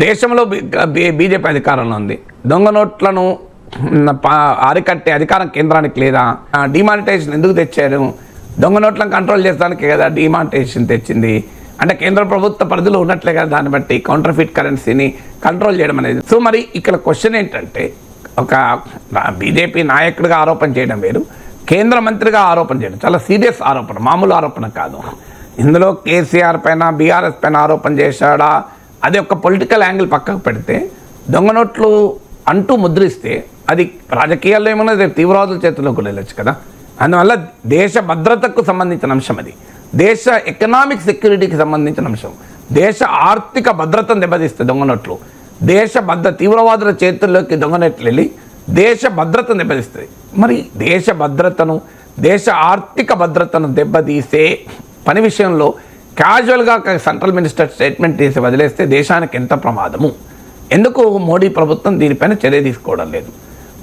దేశంలో బీజేపీ అధికారంలో ఉంది. దొంగ నోట్లను అరికట్టే అధికారం కేంద్రానికి లేదా? డిమానిటైజేషన్ ఎందుకు తెచ్చారు? దొంగ నోట్లను కంట్రోల్ చేసడానికి కదా డిమానిటైజేషన్ తెచ్చింది. అంటే కేంద్ర ప్రభుత్వ పరిధిలో ఉన్నట్లే కదా దాన్ని బట్టి కౌంటర్ఫిట్ కరెన్సీని కంట్రోల్ చేయడం అనేది. సో మరి ఇక్కడ క్వశ్చన్ ఏంటంటే, ఒక బీజేపీ నాయకుడిగా ఆరోపణ చేయడం వేరు, కేంద్ర మంత్రిగా ఆరోపణ చేయడం చాలా సీరియస్ ఆరోపణ, మామూలు ఆరోపణ కాదు. ఇందులో కేసీఆర్ పైన బీఆర్ఎస్ పైన ఆరోపణ చేశాడా, అది ఒక పొలిటికల్ యాంగిల్ పక్కకు పెడితే, దొంగ నోట్లు అంటూ ముద్రిస్తే అది రాజకీయాల్లో ఏమన్నా రేపు తీవ్రవాదుల చేతుల్లో కూడా వెళ్ళొచ్చు కదా. అందువల్ల దేశ భద్రతకు సంబంధించిన అంశం, అది దేశ ఎకనామిక్ సెక్యూరిటీకి సంబంధించిన అంశం, దేశ ఆర్థిక భద్రతను దెబ్బతీస్తుంది దొంగ నోట్లు. దేశ తీవ్రవాదుల చేతుల్లోకి దొంగ నోట్లు వెళ్ళి దేశ భద్రతను దెబ్బతీస్తుంది. మరి దేశ భద్రతను, దేశ ఆర్థిక భద్రతను దెబ్బతీసే పని విషయంలో క్యాజువల్గా సెంట్రల్ మినిస్టర్ స్టేట్మెంట్ తీసి వదిలేస్తే దేశానికి ఎంత ప్రమాదము? ఎందుకు మోడీ ప్రభుత్వం దీనిపైన చర్య తీసుకోవడం లేదు?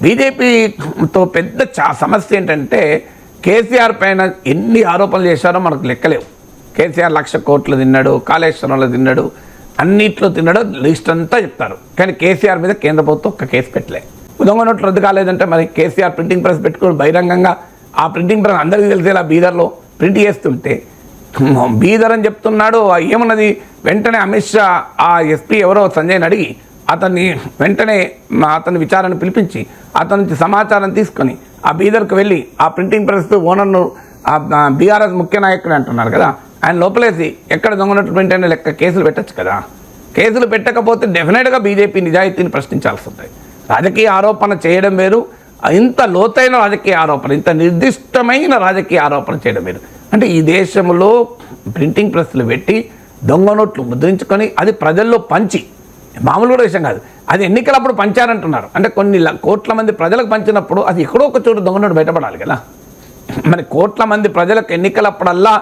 బీజేపీతో పెద్ద సమస్య ఏంటంటే, కేసీఆర్ పైన ఎన్ని ఆరోపణలు చేశారో మనకు లెక్కలేవు. కేసీఆర్ 1,00,000 కోట్లు తిన్నాడు, కాళేశ్వరంలో తిన్నాడు, అన్నిట్లో తిన్నాడు, లిస్ట్ అంతా చెప్తారు. కానీ కేసీఆర్ మీద కేంద్ర ప్రభుత్వం ఒక్క కేసు పెట్టలే. దొంగ నోట్లు రద్దు కాలేదంటే మరి కేసీఆర్ ప్రింటింగ్ ప్రెస్ పెట్టుకుని బహిరంగంగా ఆ ప్రింటింగ్ ప్రెస్ అందరికీ తెలిసేలా బీదర్లో ప్రింట్ చేస్తుంటే, బీదర్ అని చెప్తున్నాడు, ఏమన్నది? వెంటనే అమిత్ షా ఆ ఎస్పీ ఎవరో సంజయ్ని అడిగి వెంటనే అతని విచారణ పిలిపించి అతని నుంచి సమాచారం తీసుకొని ఆ బీదర్కు వెళ్ళి ఆ ప్రింటింగ్ ప్రెస్ ఓనర్ను బీఆర్ఎస్ ముఖ్య నాయకుడు అంటున్నారు కదా, ఆయన లోపలేసి ఎక్కడ దొంగనట్లు ప్రింట్ అయిన లెక్క కేసులు పెట్టచ్చు కదా. కేసులు పెట్టకపోతే డెఫినెట్గా బీజేపీ నిజాయితీని ప్రశ్నించాల్సి ఉంటుంది. రాజకీయ ఆరోపణ చేయడం వేరు, ఇంత లోతైన రాజకీయ ఆరోపణ, ఇంత నిర్దిష్టమైన రాజకీయ ఆరోపణ చేయడం వేరు. అంటే ఈ దేశంలో ప్రింటింగ్ ప్రెస్లు పెట్టి దొంగ నోట్లు ముద్రించుకొని అది ప్రజల్లో పంచి, మామూలు విషయం కాదు, అది ఎన్నికలప్పుడు పంచారంటున్నారు. అంటే కొన్ని కోట్ల మంది ప్రజలకు పంచినప్పుడు అది ఎక్కడో ఒక చోటు దొంగ నోటు బయటపడాలి కదా. మరి కోట్ల మంది ప్రజలకు ఎన్నికలప్పుడల్లా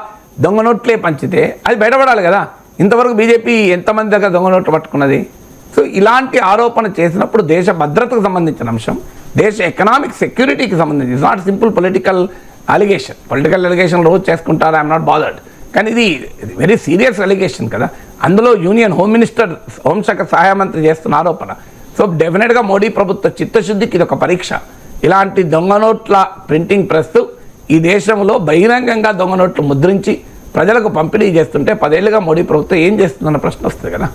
దొంగ నోట్లే పంచితే అది బయటపడాలి కదా. ఇంతవరకు బీజేపీ ఎంతమంది దగ్గర దొంగ నోట్లు పట్టుకున్నది? సో ఇలాంటి ఆరోపణ చేసినప్పుడు దేశ భద్రతకు సంబంధించిన అంశం, దేశ ఎకనామిక్ సెక్యూరిటీకి సంబంధించి, it's not simple political allegation. Political allegation రోజు చేసుకుంటారు, ఐఎమ్ నాట్ బాదర్డ్. కానీ ఇది వెరీ సీరియస్ అలిగేషన్ కదా. అందులో యూనియన్ హోమ్ మినిస్టర్, హోంశాఖ సహాయ మంత్రి చేస్తున్న ఆరోపణ. సో డెఫినెట్గా మోడీ ప్రభుత్వ చిత్తశుద్ధికి ఇది ఒక పరీక్ష. ఇలాంటి దొంగ నోట్ల ప్రింటింగ్ ప్రెస్ ఈ దేశంలో బహిరంగంగా దొంగ నోట్లు ముద్రించి ప్రజలకు పంపిణీ చేస్తుంటే 10 ఏళ్ళుగా మోడీ ప్రభుత్వం ఏం చేస్తుందన్న ప్రశ్న వస్తుంది కదా.